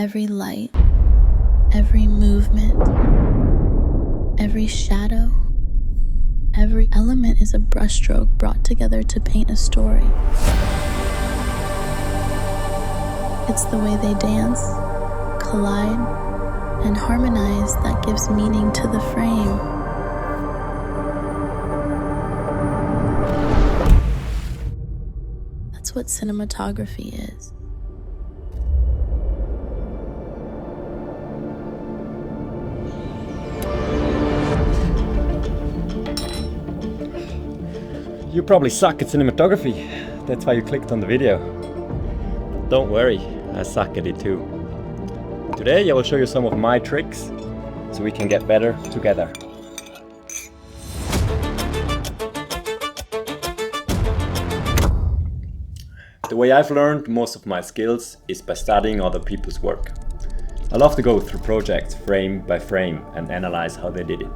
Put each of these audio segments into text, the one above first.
Every light, every movement, every shadow, every element is a brushstroke brought together to paint a story. It's the way they dance, collide, and harmonize that gives meaning to the frame. That's what cinematography is. You probably suck at cinematography. That's why you clicked on the video. Don't worry, I suck at it too. Today I will show you some of my tricks so we can get better together. The way I've learned most of my skills is by studying other people's work. I love to go through projects frame by frame and analyze how they did it.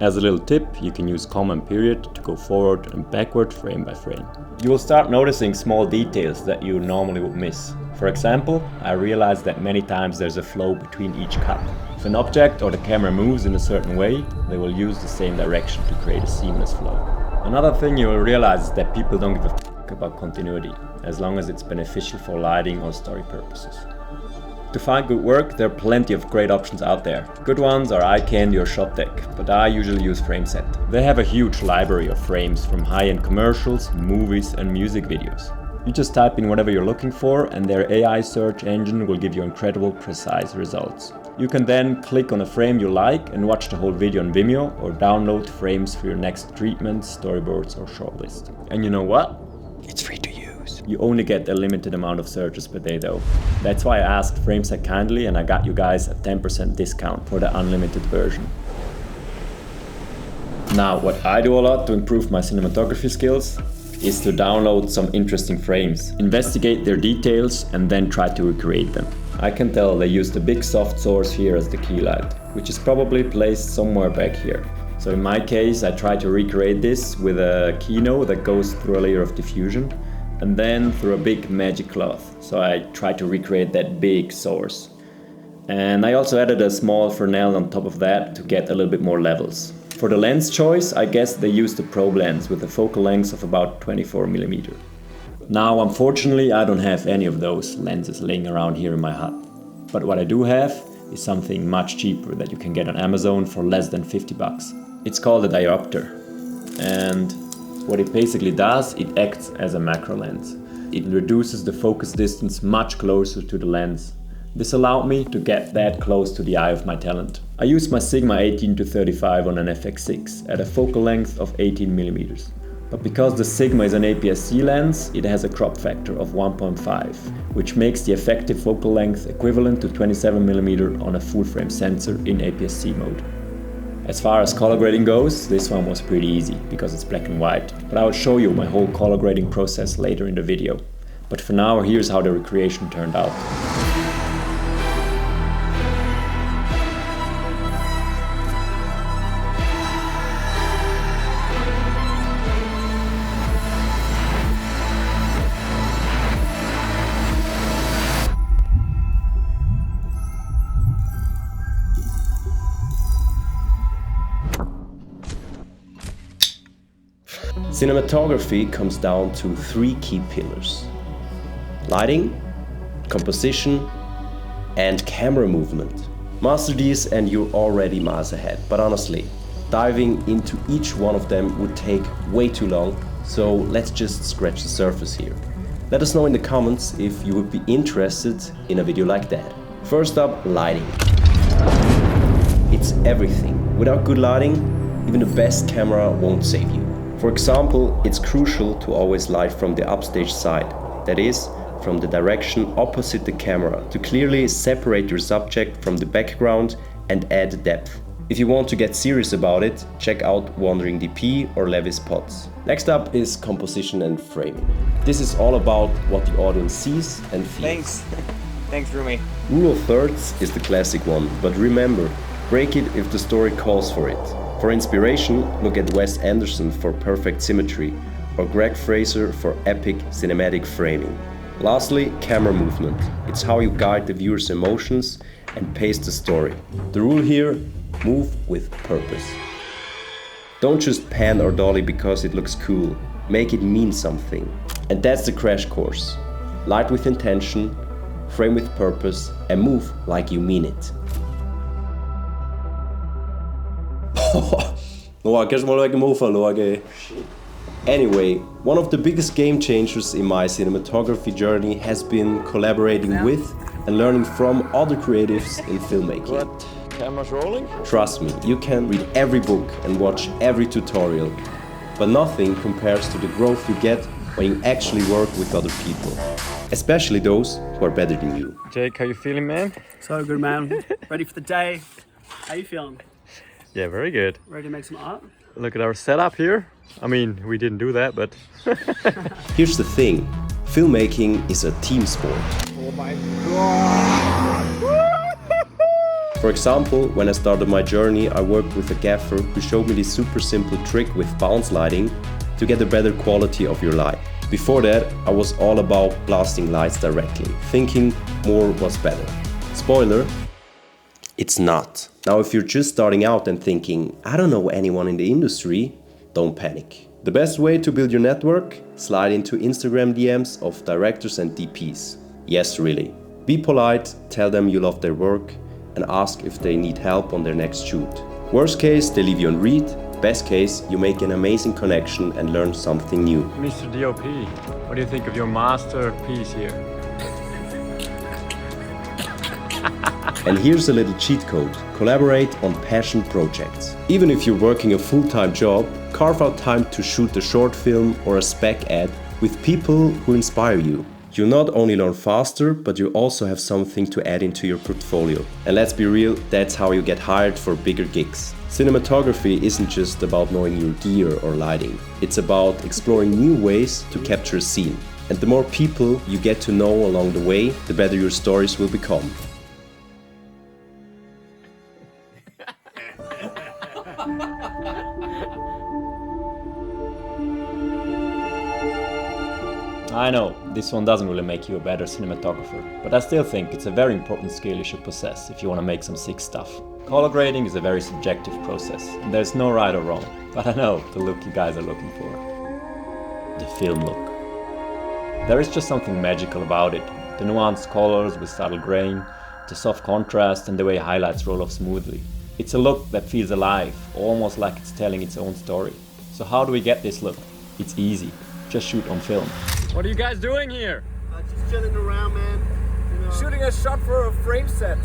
As a little tip, you can use comma and period to go forward and backward frame by frame. You will start noticing small details that you normally would miss. For example, I realized that many times there's a flow between each cut. If an object or the camera moves in a certain way, they will use the same direction to create a seamless flow. Another thing you will realize is that people don't give a f*** about continuity, as long as it's beneficial for lighting or story purposes. To find good work, there are plenty of great options out there. Good ones are eye candy or ShotDeck, but I usually use FrameSet. They have a huge library of frames from high-end commercials, movies and music videos. You just type in whatever you're looking for and their AI search engine will give you incredible, precise results. You can then click on a frame you like and watch the whole video on Vimeo or download frames for your next treatment, storyboards or shortlist. And you know what? It's free to use. You only get a limited amount of searches per day though. That's why I asked FrameSet kindly and I got you guys a 10% discount for the unlimited version. Now, what I do a lot to improve my cinematography skills is to download some interesting frames, investigate their details and then try to recreate them. I can tell they used a big soft source here as the key light, which is probably placed somewhere back here. So in my case, I try to recreate this with a keynote that goes through a layer of diffusion and then through a big magic cloth. So I try to recreate that big source. And I also added a small Fresnel on top of that to get a little bit more levels. For the lens choice, I guess they used a probe lens with a focal length of about 24mm. Now, unfortunately, I don't have any of those lenses laying around here in my hut. But what I do have is something much cheaper that you can get on Amazon for less than 50 bucks. It's called a diopter. And what it basically does, it acts as a macro lens. It reduces the focus distance much closer to the lens. This allowed me to get that close to the eye of my talent. I used my Sigma 18-35 on an FX6 at a focal length of 18mm. But because the Sigma is an APS-C lens, it has a crop factor of 1.5, which makes the effective focal length equivalent to 27mm on a full-frame sensor in APS-C mode. As far as color grading goes, this one was pretty easy because it's black and white, but I will show you my whole color grading process later in the video. But for now, here's how the recreation turned out. Cinematography comes down to three key pillars: lighting, composition, and camera movement. Master these and you're already miles ahead, but honestly, diving into each one of them would take way too long, so let's just scratch the surface here. Let us know in the comments if you would be interested in a video like that. First up, lighting. It's everything. Without good lighting, even the best camera won't save you. For example, it's crucial to always light from the upstage side, that is, from the direction opposite the camera, to clearly separate your subject from the background and add depth. If you want to get serious about it, check out Wandering DP or Levis Potts. Next up is composition and framing. This is all about what the audience sees and feels. Thanks, Rumi. Rule of thirds is the classic one, but remember, break it if the story calls for it. For inspiration, look at Wes Anderson for perfect symmetry, or Greg Fraser for epic cinematic framing. Lastly, camera movement. It's how you guide the viewer's emotions and pace the story. The rule here, move with purpose. Don't just pan or dolly because it looks cool. Make it mean something. And that's the crash course. Light with intention, frame with purpose, and move like you mean it. Anyway, one of the biggest game changers in my cinematography journey has been collaborating with and learning from other creatives in filmmaking. What? Camera's rolling? Trust me, you can read every book and watch every tutorial, but nothing compares to the growth you get when you actually work with other people, especially those who are better than you. Jake, how you feeling, man? So good, man. Ready for the day. How you feeling? Yeah, very good. Ready to make some art? Look at our setup here. I mean, we didn't do that, but... Here's the thing, filmmaking is a team sport. Oh my god! For example, when I started my journey, I worked with a gaffer who showed me this super simple trick with bounce lighting to get a better quality of your light. Before that, I was all about blasting lights directly, thinking more was better. Spoiler, it's not. Now if you're just starting out and thinking, I don't know anyone in the industry, don't panic. The best way to build your network? Slide into Instagram DMs of directors and DPs. Yes, really. Be polite, tell them you love their work, and ask if they need help on their next shoot. Worst case, they leave you on read. Best case, you make an amazing connection and learn something new. Mr. DOP, what do you think of your masterpiece here? And here's a little cheat code. Collaborate on passion projects. Even if you're working a full-time job, carve out time to shoot a short film or a spec ad with people who inspire you. You'll not only learn faster, but you also have something to add into your portfolio. And let's be real, that's how you get hired for bigger gigs. Cinematography isn't just about knowing your gear or lighting. It's about exploring new ways to capture a scene. And the more people you get to know along the way, the better your stories will become. I know, this one doesn't really make you a better cinematographer, but I still think it's a very important skill you should possess if you want to make some sick stuff. Color grading is a very subjective process, and there's no right or wrong, but I know the look you guys are looking for. The film look. There is just something magical about it. The nuanced colors with subtle grain, the soft contrast and the way highlights roll off smoothly. It's a look that feels alive, almost like it's telling its own story. So how do we get this look? It's easy. Just shoot on film. What are you guys doing here? Just chilling around, man. You know, shooting a shot for a frame set.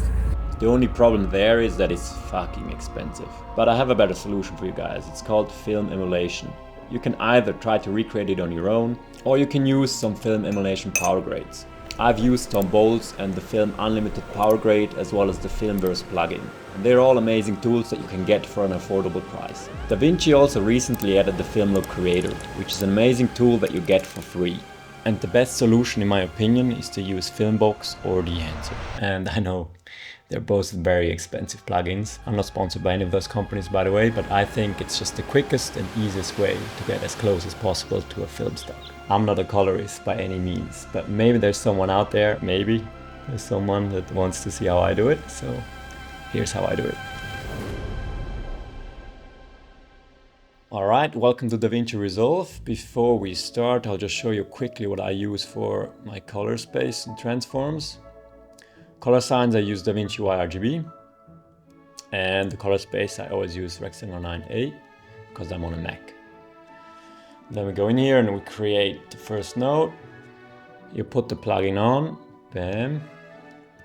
The only problem there is that it's fucking expensive. But I have a better solution for you guys. It's called film emulation. You can either try to recreate it on your own, or you can use some film emulation power grades. I've used Tom Bowles and the Film Unlimited Power Grade as well as the Filmverse plugin. And they're all amazing tools that you can get for an affordable price. DaVinci also recently added the Film Look Creator, which is an amazing tool that you get for free. And the best solution in my opinion is to use Filmbox or Dehancer. And I know they're both very expensive plugins. I'm not sponsored by any of those companies, by the way, but I think it's just the quickest and easiest way to get as close as possible to a film stock. I'm not a colorist by any means, but maybe there's someone out there, maybe there's someone that wants to see how I do it, so here's how I do it. Alright, welcome to DaVinci Resolve. Before we start, I'll just show you quickly what I use for my color space and transforms. Color signs I use DaVinci YRGB, and the color space I always use Rectangle 9A because I'm on a Mac. Then we go in here and we create the first node. You put the plugin on, bam,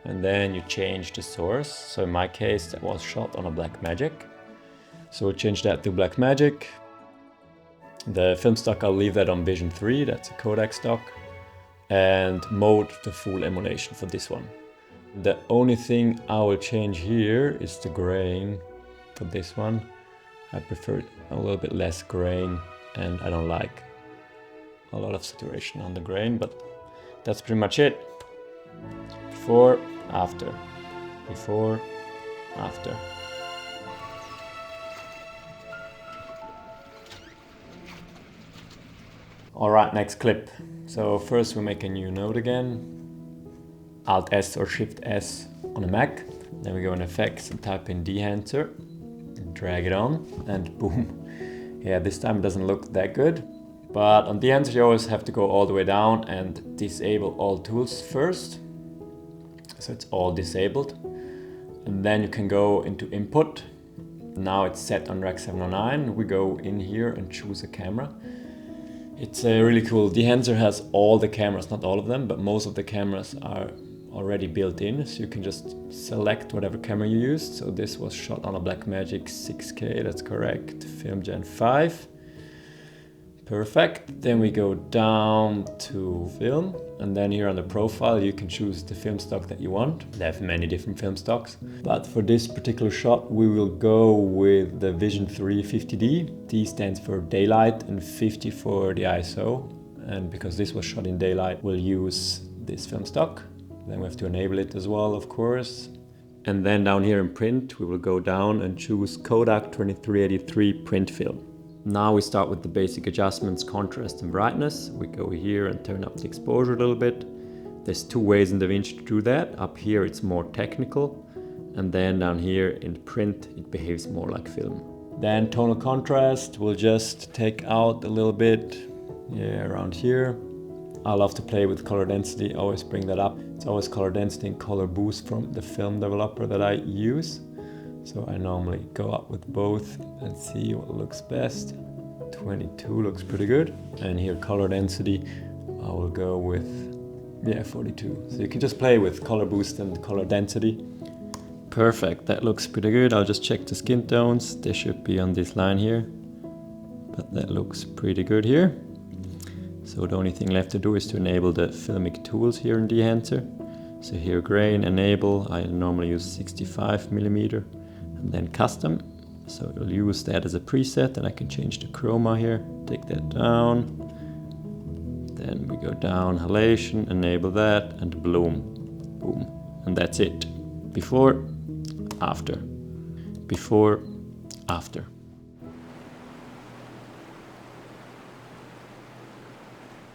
and then you change the source. So in my case that was shot on a Blackmagic. So we'll change that to Blackmagic. The film stock, I'll leave that on Vision 3, that's a Kodak stock. And mode the full emulation for this one. The only thing I will change here is the grain for this one. I prefer a little bit less grain and I don't like a lot of saturation on the grain, but that's pretty much it. Before, after, before, after. Alright, next clip. So first we make a new node again. Alt S or Shift S on a Mac. Then we go in Effects and type in Dehancer. Drag it on and boom. Yeah, this time it doesn't look that good. But on Dehancer you always have to go all the way down and disable all tools first. So it's all disabled. And then you can go into Input. Now it's set on Rec 709. We go in here and choose a camera. It's really cool. Dehancer has all the cameras, not all of them, but most of the cameras are already built in. So you can just select whatever camera you used. So this was shot on a Blackmagic 6K, that's correct. Film Gen 5. Perfect. Then we go down to film, and then here on the profile you can choose the film stock that you want. They have many different film stocks, but for this particular shot we will go with the Vision 3 50D. D stands for daylight and 50 for the ISO, and because this was shot in daylight we'll use this film stock. Then we have to enable it as well, of course. And then down here in print we will go down and choose Kodak 2383 print film. Now we start with the basic adjustments, contrast and brightness. We go here and turn up the exposure a little bit. There's two ways in DaVinci to do that. Up here it's more technical, and then down here in print it behaves more like film. Then tonal contrast, we'll just take out a little bit, yeah, around here. I love to play with color density, always bring that up. It's always color density and color boost from the film developer that I use. So I normally go up with both and see what looks best. 22 looks pretty good. And here color density, I will go with, yeah, 42. So you can just play with color boost and color density. Perfect, that looks pretty good. I'll just check the skin tones. They should be on this line here. But that looks pretty good here. So the only thing left to do is to enable the filmic tools here in Dehancer. So here grain, enable, I normally use 65mm. And then custom, so you'll use that as a preset, and I can change the chroma here, take that down. Then we go down, halation, enable that, and bloom, boom. And that's it. Before, after, before, after.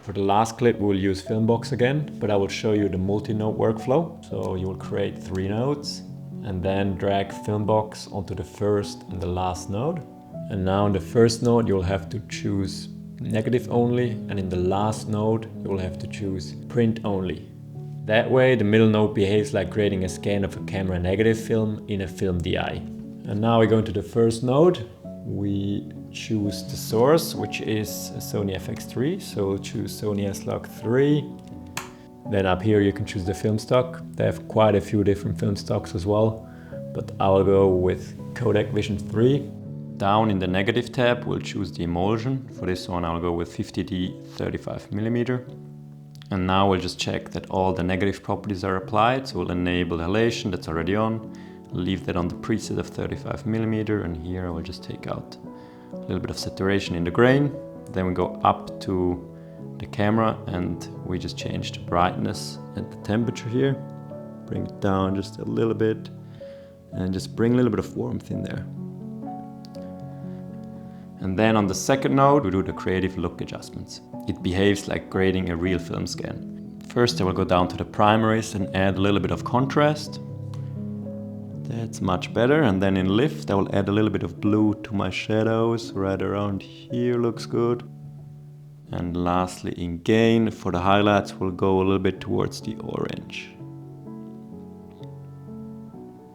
For the last clip we'll use Filmbox again, but I will show you the multi-node workflow. So you will create 3 nodes, and then drag Filmbox onto the first and the last node. And now in the first node you'll have to choose negative only, and in the last node you'll have to choose print only. That way the middle node behaves like creating a scan of a camera negative film in a film DI. And now we go into the first node. We choose the source, which is a Sony FX3, so we'll choose Sony S-Log3. Then up here you can choose the film stock. They have quite a few different film stocks as well, but I'll go with Kodak Vision 3. Down in the negative tab we'll choose the emulsion. For this one I'll go with 50D 35mm. And now we'll just check that all the negative properties are applied. So we'll enable halation, that's already on. Leave that on the preset of 35mm, and here I will just take out a little bit of saturation in the grain. Then we go up to the camera and we just change the brightness and the temperature here. Bring it down just a little bit and just bring a little bit of warmth in there. And then on the second node we do the creative look adjustments. It behaves like grading a real film scan. First I will go down to the primaries and add a little bit of contrast. That's much better. And then in lift I will add a little bit of blue to my shadows. Right around here looks good. And lastly in gain, for the highlights we'll go a little bit towards the orange.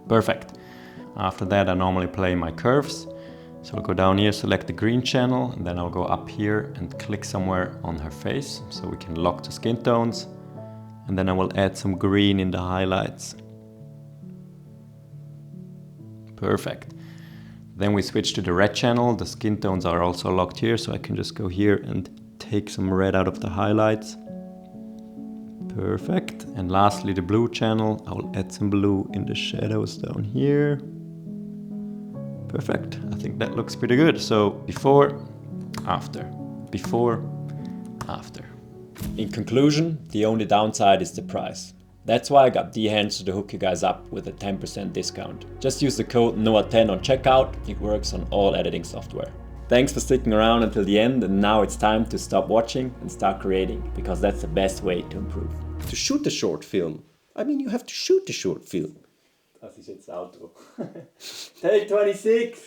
Perfect. After that I normally play my curves. So I'll go down here, select the green channel, and then I'll go up here and click somewhere on her face so we can lock the skin tones. And then I will add some green in the highlights. Perfect. Then we switch to the red channel. The skin tones are also locked here, so I can just go here and take some red out of the highlights. Perfect. And lastly the blue channel. I will add some blue in the shadows down here. Perfect. I think that looks pretty good. So before, after, before, after. In conclusion, the only downside is the price. That's why I got Dehancer to hook you guys up with a 10% discount. Just use the code NOAH10 on checkout. It works on all editing software. Thanks for sticking around until the end, and now it's time to stop watching and start creating, because that's the best way to improve. To shoot a short film, I mean, you have to shoot a short film. Das ist jetzt Auto. Take 26!